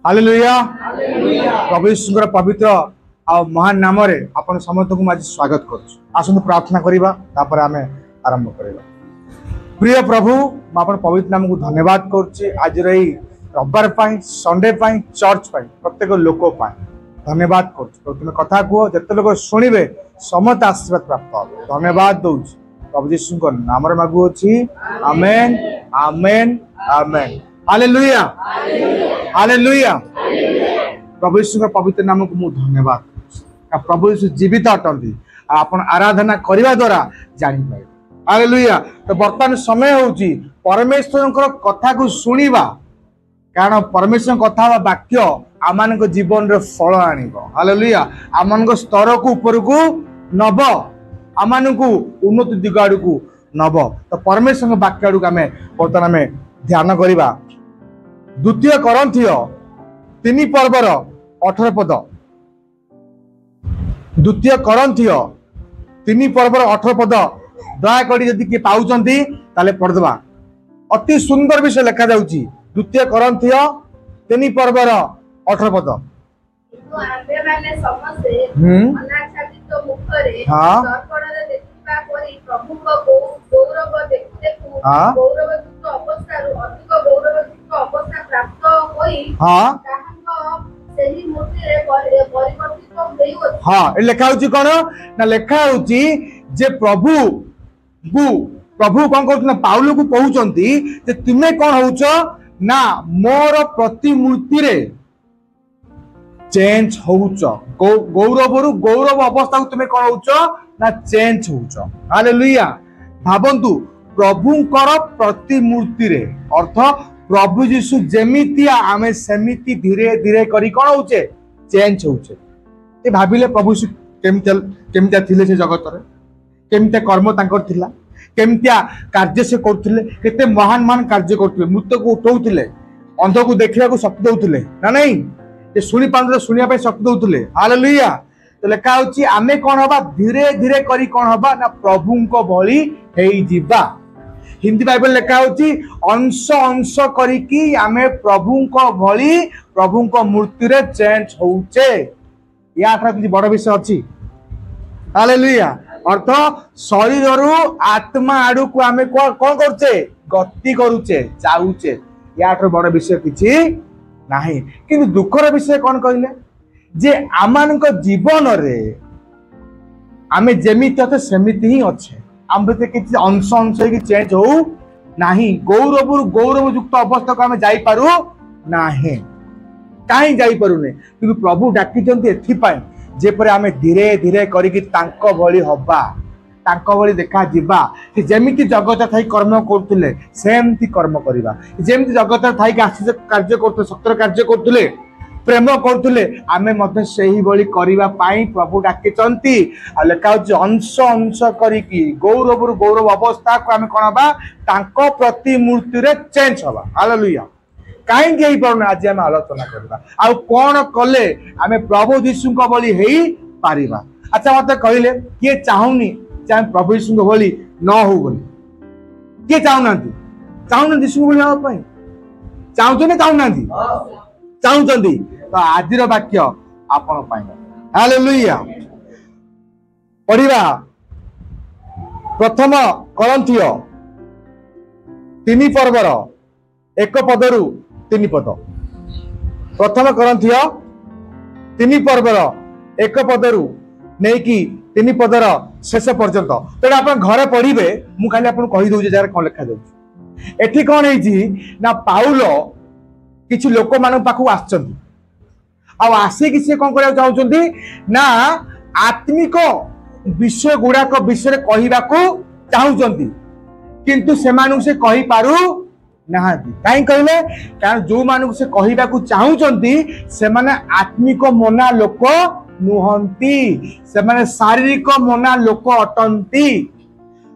Hallelujah प्रभु यीशुଙ୍କର पवित्र आ महान नाम रे आपण समस्त को आज स्वागत करूँ। आसନ୍ତୁ प्रार्थना करिबा तापर आमे आरंभ करिबा। प्रिय प्रभु मैं आपण पवित्र नाम को धन्यवाद करूँ। आज रही रविवार पाई संडे पाई चर्च पाई प्रत्येक लोक पाई धन्यवाद करूँ। तुम कथा कह जिते लोग शुणवे समस्त आशीर्वाद प्राप्त हो। धन्यवाद दौर प्रभु यीशु नाम मागु अछि। आमेन आमेन आमेन हालेलुया हालेलुया। प्रभु यीशु पवित्र नाम को मुझे धन्यवाद करूँ। प्रभु यीशु जीवित अटंती आपण आराधना करने द्वारा जानी पाए। हालेलुया। तो वर्तमान समय होची परमेश्वर कथा को सुनिबा कारण परमेश्वर कथा वाक्य आमान जीवन रे फल आनिबो। हालेलुया। आमान स्तर को ऊपर को नब आमान को उन्नत दिग आड़ को नब। तो परमेश्वर वाक्य आड़ आम बर्तमान में ध्यान करवा। द्वितीय करंथिय 3 पर्वर 18 पद। द्वितीय करंथिय 3 पर्वर 18 पद दयाकोरी यदि किए पाउचंती ताले पढ़दबा। अति सुंदर विषय लिखा जाउची। द्वितीय करंथिय 3 पर्वर 18 पद। हाँ लिखा कौन ना लिखा जे प्रभु कौन कहते पाउल को कहते तुम्हें कौन होच ना मोर प्रतिमूर्ति रे चेंज होच। गौरव गौरव अवस्था को तुम्हें कौन होच ना चेंज होच। हालेलुया। भावंतु प्रभुंकर प्रतिमूर्ति रे अर्थ प्रभु यीशु जेमितिया आमे सेमिति धीरे धीरे करी कौन होचे चेंज होचे। ए भाबिले प्रभु यीशु केमितिया थिले से जगत रे केमितिया कर्म तांकर थिला केमितिया कार्य से करथिले केते महान महान कार्य करथिले मृत को उठाउथिले अंध को देखिया को शक्ति दउथिले ना नहीं ए सुनी पांदरे सुनिया पे शक्ति दउथिले। हालेलुया। तो लेखा होची आमे कोन हबा धीरे धीरे करी कोन हबा ना प्रभु को भली हेई जिबा। हिंदी बाइबल लिखा होची अंश अंश करी की आमे प्रभु को भली प्रभु को मूर्ति रे चेंज होउचे। या आखरा किछि बड़ विषय अछि। हालेलुया। अर्थ शरीर रु आत्मा आडू को आमे कोन करछे गति करूचे जाउचे। या आखरा बड़ विषय किछि नाही। किंतु दुखर विषय कोन कहिले जे आमान को जीवन रे आमे जेमिति अते सेमिति ही अच्छे आम भीतर किसी अंश अंश की चेंज हो नाही। गौरव गौरव युक्त अवस्था को आम जाइपारू नाही। कहीं जाइपारूने कि प्रभु डाकिचंती एथिपाई जेपरे आमे धीरे धीरे करिकि तांको भली हबा तांको भली देखा जिबा। कि जेमिति जगत थाई कर्म करथुले सेमति कर्म करिबा। जेमिति जगत थाई कि आश्चर्य कार्य करथुले सत्य कार्य करथुले प्रेम करथुले आमे मते सेही बळी करिबा पाई प्रभु डाकिचंती। आ लेखा होची अंश अंश करिकि गौरव गौरव अवस्था को आमे कोनबा तांको प्रतिमूर्ति रे चेंज हबा। हालेलुया। काहे गेई परना आज आमे आलोचना करबा आ कोन कले आमे प्रभु यीशु को बळी हेई पारिबा। अच्छा मते कहिले के चाहुनी जे प्रभु यीशु को बळी न हो बोली के चाहुनांती चाहुनांती यीशु को बळी हो पाई चाहुचो ने चाहुनांती चाहुचंती। तो आजिर वाक्य आपण पाई। हालेलुया। पढ़िबा प्रथम करंथिय 3 पर्वर 1 पदरु 3 पद। प्रथम करंथिय 3 पर्वर 1 पदरु नहीं कि 3 पदर शेष पर्यंत। तेरा अपन घरे पढ़िबे मु खाली अपन कहि दउ जे जार कोन लिखा जाउ। एठी कोन हेजी ना पाउल किछि लोक मान पाखु आछंती आ आसी कि कौन करा चाहते ना आत्मिक विषय गुड़ाक विषय कहवाकू चाहते किंतु से कही पारु ना कहीं कहले कारण जो मानू से कहवाकू चाहते से माने आत्मिक मना लोक नुहंती से माने शारीरिक मना लोक अटंती।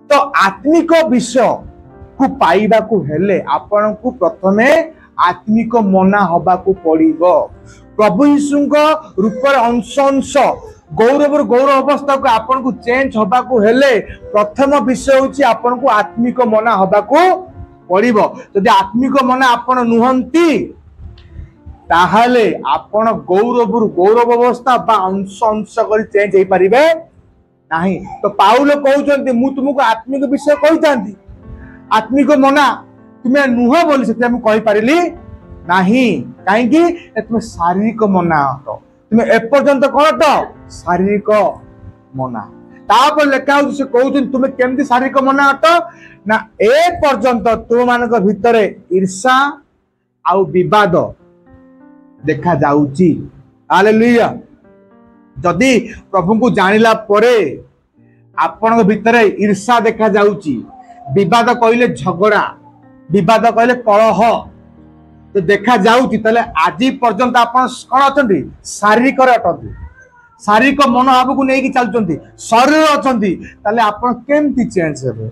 तो आत्मिक विषय को पाइबा को हेले आपण को प्रथमे आत्मिक मना हवा को पड़िबो। प्रभु यीशु रूप अंश अंश गौरव गौरव अवस्था को आपन को चेंज हवा को हेले प्रथम विषय होची आपन को आत्मिक मना हवा को पड़िबो। जदि आत्मिक मना आपन नुहंती ताहाले आपण गौरव गौरव अवस्था बा अंश अंश कर चेंज हो पारे नहीं। तो पाउल कहते मु तुमको आत्मिक विषय कही आत्मिक मना तुम्हें नुह बोली से कही पारिली नहीं कहीं तुम शारीरिक मना तुम्हें एपर्यंत कौन तो शारीरिक मना तापर लेखा से कहते तुम्हें केमती शारीरिक मना अट ना ए पर्यंत तुम मान भितर ईर्षा आउ विवाद देखा जाउची। हालेलुया। जदि प्रभु को जानिला परे आपण भितर ईर्षा देखा जाउची, विवाद कहले झगड़ा, विवाद कहले कलह तो देखा जाउची, तले आज पर्यंत आपण कौन अछंती शारीरिक अटंती, शारीरिक मनोभाव को लेकिन चलुचंती, शरीर अछंती, तले आपण केमती चेंज हेबे?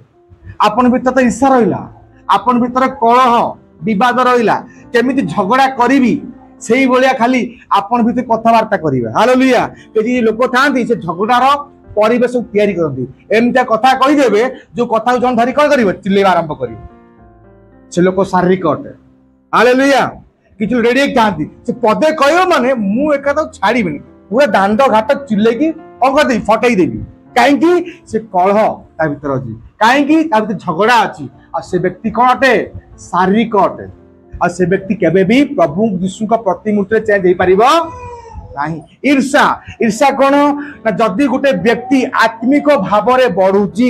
आपण भितर तो ईर्षा रहिला, आपण भितर कलह विवाद रहिला, केमिति झगड़ा करिवि सेही भलिया खाली आपण भितर कथबार्ता करिवे। हालेलुया। केजी लोक थांती से झगड़ार परिवेश तैयारी करती एमता कथा कही देबे जो कथा जन धरी कौन करिवे चिल्लेबा आरंभ करिवे, से लोक शारीरिक अटे। हालेलुया। किछु रेडी थांती से पदे कहयो माने मु एका तो छाड़ीबिनी पूरा दांड घाट चिल्लेकी कर देबी फटई देबी काहेकि से कलह ता भीतर अछि, काहेकि ता भीतर झगड़ा अछि आ से व्यक्ति कोन अटे शारीरिक अटे आ से व्यक्ति केबे भी प्रभु यीशु का प्रतिमूर्ति चेंज हो पारिबो नहीं। ईर्षा ईर्षा कोन ना जदि गोटे व्यक्ति आत्मिक भाव रे बढ़ुची,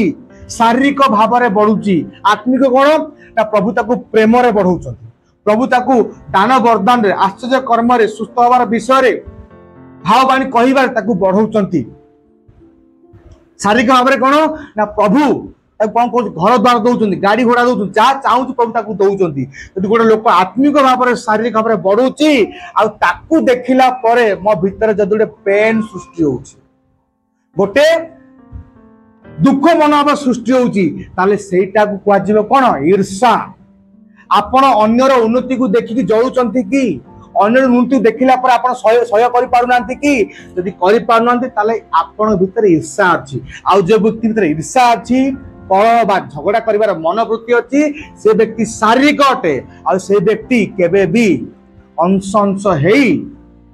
शारीरिक भाव रे बढ़ुची, आत्मिक कोन ना प्रभु ताकू प्रेम रे बढ़ौचंती, प्रभु ताकू दान वरदान रे आश्चर्य कर्म रे सुस्थ होबार विषय रे भाववाणी कहिबार ताकू बढ़ौचंती। शारीरिक भाव रे कोन ना प्रभु कौन कह घर द्वार दौरान गाड़ी घोड़ा दौरान जहाँ चाहूँ प्रभु दौरान यदि गोटे लोक आत्मिक भाव में शारीरिक भाव में बढ़ुची आकू देखला मो भीतर जब गोटे पेन सृष्टि होटे दुख मनोभाव सृष्टि होटा कह कौन ईर्षा। आपण अन्यर उन्नति को देखिकी जलुचंती कि अन्य उन्नति देखला पर आपण सह्य करि पारुनांती कि यदि करि पारुनांती ताले आपण भीतर ईर्षा अछि आ जे व्यक्ति भीतर ईर्षा अछि कलह बा झगड़ा करिवार मनोवृत्ति अछि से व्यक्ति शारीरिक अटे आ से व्यक्ति केबे भी अंश अंश हेई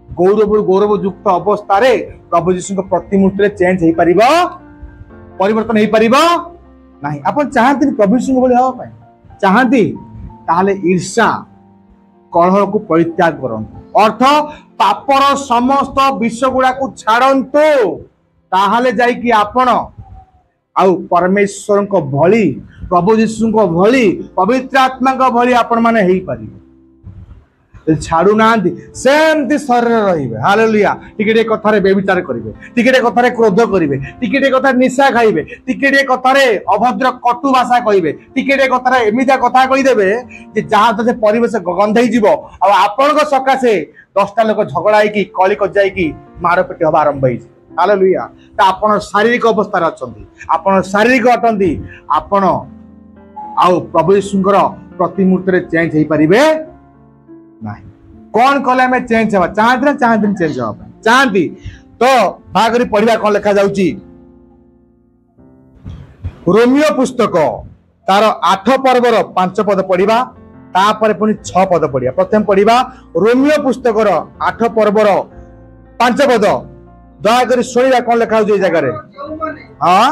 गौरव गौरव युक्त अवस्था रे प्रभु यीशु के प्रतिमूर्ति रे चेंज हेई परिबो, परिवर्तन हेई परिबो नाही। आपण चाहंती प्रभु यीशु बोली हवा पाए चाहंती ताले ईर्षा कलह को परित्याग करंतु, अर्थ पापर समस्त विषय गुड़ा को छाड़ंतु, ताहाले जाई कि आपण आउ परमेश्वर को भली प्रभु यीशु को भली पवित्र आत्मा को भली आपण माने हेई पारिबे। छाड़ू ना सेमती शरीर रहिबे। हालेलुया। टिकेटे कथारे बेविचार करिवे, टिकेटे कथारे क्रोध करिवे, टिकेटे कथा निशा खाइबे, टिकेटे कथारे अभद्र कटु भाषा कहिबे, टिकेटे कथारे एमिता कथा कहि देबे जे जहा तो से परिवेश गंधई जीवो आ आपण को सकासे 10टा लोक झगड़ा होई कली क जाई कि मारपेटी हबा आरंभ होई। हालेलुया। ता आपण शारीरिक अवस्था रे अछंती, आपण शारीरिक अटंती, आपण आउ प्रभु यीशुଙ୍କର प्रतिमूर्ति रे चेंज हेई परिबे नाही। कौन कले में चेंज हवा चाहती ना चाहती चेंज हवा चाहती तो भागरी पढ़िया कौन लिखा जाउची रोमियो पुस्तक तार 8 पर्वर 5 पद पढ़िबा तापर पुनी 6 पद पढ़िया। प्रथम पढ़िबा रोमियो पुस्तक 8 पर्वर 5 पद दया करी सुनिया कौन लिखा हो जगह रे। हाँ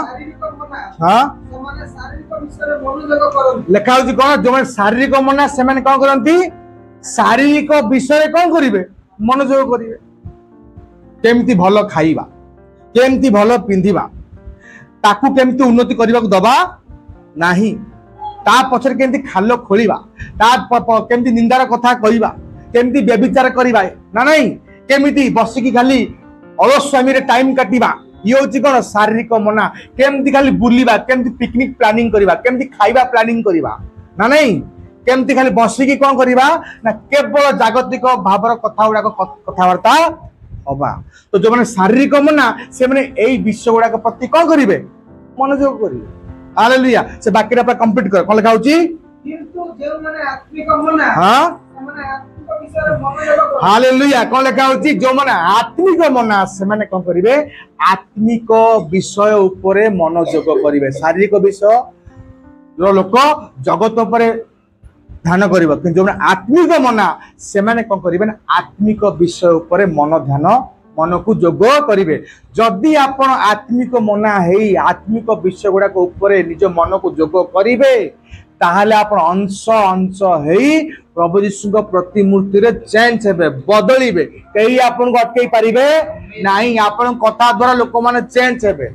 हाँ लिखा हो कौन जो शारीरिक मना से कौन करती शारीरिक विषय कौन करिवे मनोयोग करिवे, केमती भल खाइबा, केमती भल पिंधिबा, ताकू केमती उन्नति करबा को दबा नाही, ता पछर केमती खालो खोलिबा, ता केमती निंदार कथा कहिबा, केमती व्यभिचार करिबा ना नहीं, केमती बसिकी खाली अलस्वामी रे टाइम काटिबा, ये होची कोन शारीरिक मना, केमती खाली बुलिबा, केमती पिकनिक प्लानिंग करिबा, केमती खाइबा प्लानिंग करिबा ना नहीं, केमती खाली बसिकी कौन करिबा ना केवल जागतिक भावर कथा गुडा कथबार्ता हबा। तो जो माने शारीरिक मना से माने एई विषय गुडा प्रति कौन करिवे मनोयोग करिवे। हालेलुया। से बाकी रे कंप्लीट कर कौन लिखा होची किंतु जे माने आत्मिक मना हां माने आत्मिक विषय रे मनोयोग। हालेलुया। कौन लिखा होची जो माने आत्मिक मना से माने कौन करिवे आत्मिक विषय ऊपर मनोयोग करिवे। शारीरिक विषय जो लोक जगत ऊपर ध्यान करिवो कि जो आत्मिक मना से माने कोन करिवे ना आत्मिक विषय ऊपर मन ध्यान मन को जोग करिवे जदि आपण आत्मिक मना हेई आत्मिक विषय गुडा को ऊपर निज मन को जोग करिवे ताहले आपण अंश अंश हेई प्रभु यीशु प्रतिमूर्ति रे चेंज हेबे बदलिबे कई आपन को अटकई पारिबे नाही आपन कथा द्वारा लोक माने चेंज हेबे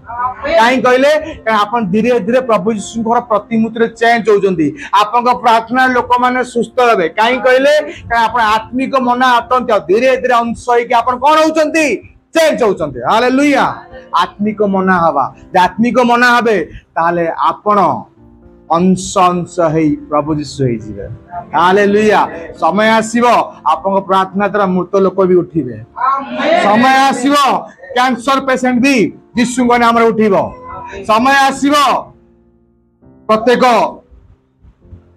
काई कहले आपन धीरे धीरे प्रभु यीशु प्रतिमूर्ति रे चेंज होजंदी आपन को प्रार्थना लोक माने सुस्थ हेबे काई कहले आपन आत्मिक मना अतंत धीरे धीरे अंश होई कि आपन कोन होचंती चेंज होचंती हालेलुया आत्मिक मना हवा आत्मिक मना हबे ताले आपन अंश अंश हेई प्रभु यीशु हेई जिवे हालेलुया समय आसीबो आपन प्रार्थना द्वारा मृत लोक भी उठिबे समय आसीबो कैंसर पेशेंट भी यीशु को नाम रे उठिबो समय आसीबो प्रत्येक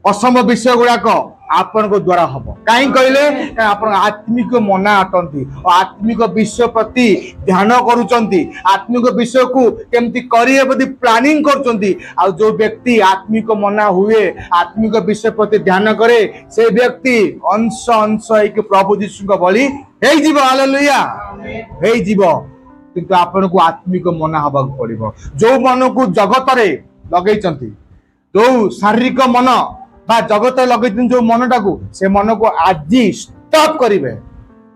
असंभव विषय गुडा को आपन को द्वारा हबो काई कहले आपन आत्मिक मना अटंती और आत्मिक विषय प्रति ध्यान करूचंती आत्मिक विषय को केमती करिए बदी प्लानिंग करचंती आ जो व्यक्ति आत्मिक मना हुए आत्मिक विषय प्रति ध्यान करे से व्यक्ति अंश अंश एक प्रभु यीशु को बलि हेई जीवो हालेलुया हेई जीवो किंतु आपन को आत्मिक मना हबा पड़िबो जो मन को जगत रे लगैचंती जो शारीरिक मन बा जगत लगे जो मनटा को से मन को आज स्टॉप करिवे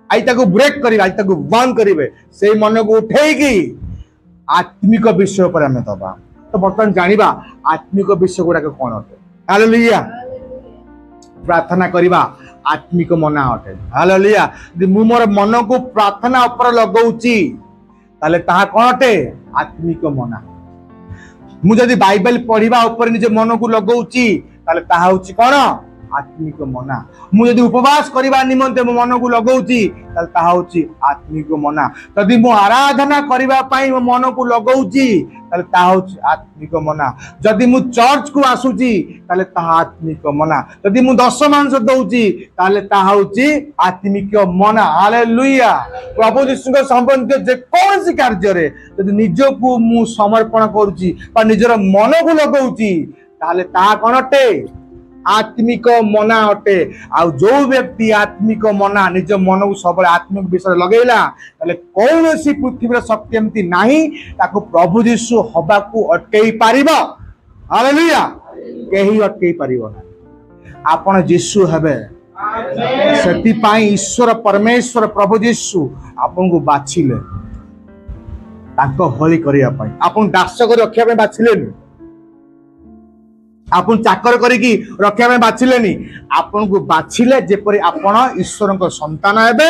आज ताको ब्रेक करिवे आज ताको बंद करिवे से मन को उठेगी आत्मिक विषय पर हमें दबा तो बर्तमान जानिबा आत्मिक विषय गुडा कोन होते हालेलुया प्रार्थना करिबा आत्मिक मना होते हालेलुया यदि मु मोर मन को प्रार्थना ऊपर लगाउची ताले ताहा कोन होते आत्मिक मना मु जदी बाइबल पढ़िबा ऊपर निजे मन को लगाउची ताले ताहा होची कोन आत्मिक मना मु यदि उपवास करिबा निमंते मो मन को लगाउची ताले ताहा होची आत्मिक मना यदि मु आराधना करिबा पई मो मन को लगाउची ताले ताहा होची आत्मिक मना यदि मु चर्च को आसुची ताले ताहा आत्मिक मना यदि मु दशमांश दउची ताले ताहा होची आत्मिक मना हालेलुया प्रभु यीशु के संबंध जे कौन सी कार्य रे यदि निज को मु समर्पण करूची बा निजर मन को लगाउची ताले ता कोन अटे आत्मिक मना अटे आ जो व्यक्ति आत्मिक मना निज मन को सब आत्मिक विषय लगेला ताले कौन सी पृथ्वी शक्ति एमती नाही ताको प्रभु यीशु हबा को अटकेई पारिबो हालेलुया केही अटकेई पारिबो ना आपण यीशु हेबे सेति पाई ईश्वर परमेश्वर प्रभु यीशु आपन को बाछिले ताको होली करिया पाई आपण दास को रखिया पे बाछिलेनी आपन चाकर करिकी रखिया में बाछिलेनी आपन को बाछिले जेपरि आपन ईश्वर को संतान हेबे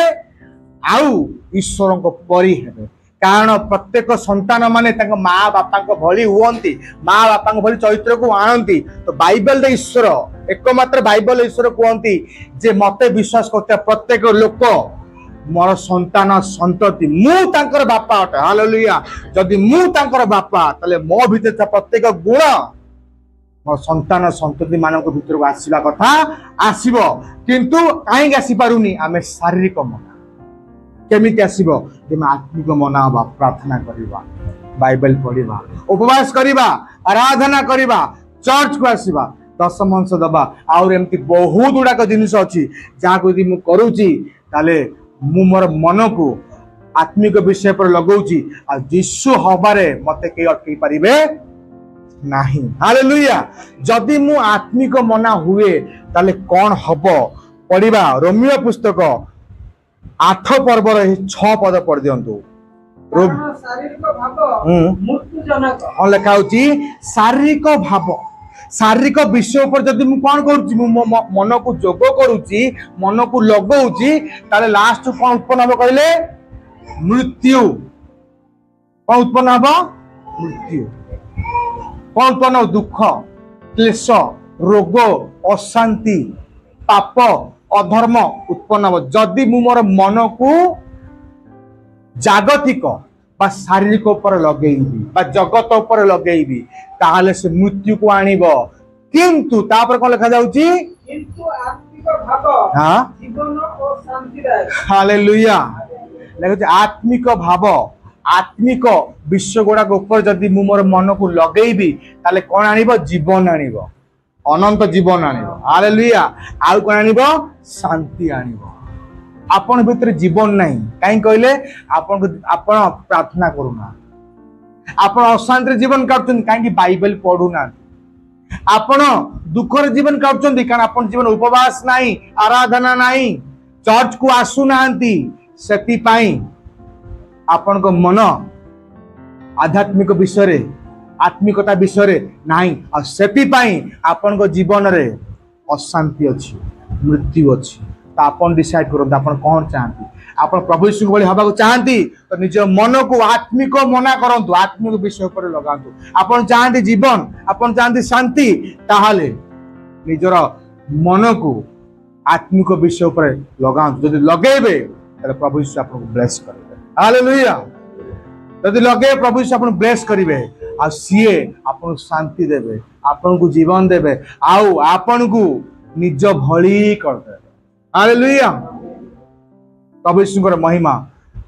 आउ ईश्वर को परि हेबे कारण प्रत्येक संतान माने तांको माँ बापा को भली हुवंती माँ बापा को भली चरित्र को आणंती तो बाइबल रे ईश्वर एकमात्र बाइबल ईश्वर कहंती जे मते विश्वास करते प्रत्येक लोक मोर संतान संतति मु तांकर बापा अटे हालेलुया जदि मु तांकर बापा तले मो भीतर प्रत्येक गुण मोर संतान संतति मानक भीतर को आसीबा कथा आसीबो किंतु काहे आसी पारुनी आमे शारीरिक मना केमिति आसीबो जेमा आत्मिक मना होबा प्रार्थना करिबा बाइबल पढ़िबा उपवास करिबा आराधना करिबा चर्च को आसीबा दशमांश दबा और एमती बहुत गुड़ाक जिनिस अछि जहा को यदि मु करूची ताले मु मोर मन को आत्मिक विषय पर लगाउची आ यीशु हबारे मते के अटकी परिबे नाही हालेलुया जदि मु आत्मिक मना हुए ताले कौन हबो पढ़िबा रोमियो पुस्तक 8 पर्व 6 पद पढ़ दियंतु शारीरिक भाव मृत्युजनक हां लिखा होची शारीरिक विषय पर जदि मु कोन करूची मु मन को जोग करूची मन को लगाउची ताले लास्ट कोन उत्पन्न हबो कहले मृत्यु कोन उत्पन्न हबो मृत्यु कोन उत्पन्न दुख क्लेश रोग अशांति पाप अधर्म उत्पन्न हो जदि मु मोर मन को जागतिक बा शारीरिक ऊपर लगेइबी बा जगत ऊपर लगेइबी ताहले से मृत्यु को आनिबो किंतु तापर कोन लिखा जाउची किंतु आत्मिक भाव हां जीवन और शांतिदायक हालेलुया लेकिन आत्मिक भाव आत्मिक विश्व गुड़ा ऊपर जदि मु मोर मन को लगेइबी ताले कोन आनिबो जीवन आनिबो अनंत जीवन आनिबो हालेलुया आउ कोन आनिबो शांति आनिबो आपण भितर जीवन नहीं काई कहले आपण प्रार्थना करूना आपण अशांति जीवन काटुन काई बाइबल पढुना आपण दुखर जीवन काटुन कारण आपण जीवन उपवास नहीं आराधना नहीं चर्च को आसु नांती सेति पाई आपण को मन आध्यात्मिक विषय रे आत्मिकता विषय रे नहीं आ सेति पाई आपण को जीवन रे अशांति अछि मृत्यु अछि तो आपण डिसाइड करंत आपण कोन चाहंती आपण प्रभु यीशु भली हबा को चाहंती तो निज मन को आत्मिक मना करंतु आत्मिक विषय पर लगांतु आपण चाहंती जीवन आपण चाहंती शांति ताहाले निजर मन को आत्मिक विषय पर लगांतु जदि लगेबे तले प्रभु यीशु आपन को ब्लेस करबे हालेलुया जदि लगे प्रभु यीशु आपन ब्लेस करिवे आ सीए आपन शांति देबे आपन को जीवन देबे आउ आपन को निज भली कर देबे हालेलुया प्रभु यीशुଙ୍କର महिमा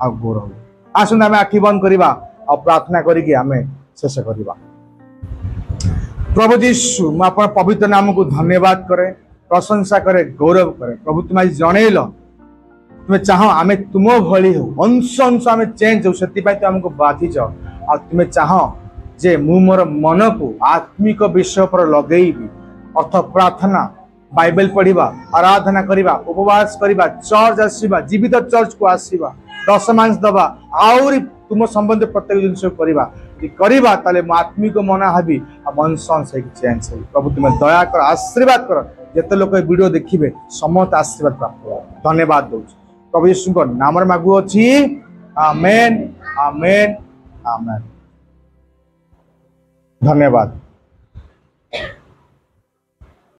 आ गौरव आसुन आमे आखि बंद करिबा आ प्रार्थना करिकि आमे शेष करिबा प्रभु यीशु म अपन पवित्र नाम को धन्यवाद करे प्रशंसा करे गौरव करे प्रभु तुम आज जणैल तुम चाहो आमे तुम भली हो अंश अंश आमे चेंज हो सेति पय तुम हमको बाधिच आ तुम चाहो जे मु मोर मन को आत्मिक विषय पर लगेइबी अर्थ प्रार्थना बाइबल पढ़िबा आराधना करिबा उपवास करिबा चर्च आसीबा जीवित चर्च को आसीबा दशमांश दबा आउरी तुम संबंध प्रत्येक जिनस करिबा ताले आत्मिक मना हबी आ मन से चेंज हो प्रभु तुम दया कर आशीर्वाद कर जते लोक वीडियो देखिबे समस्त आशीर्वाद प्राप्त हो धन्यवाद दउछ प्रभु यीशु को नाम रे मागु अछि आमेन आमेन आमेन धन्यवाद।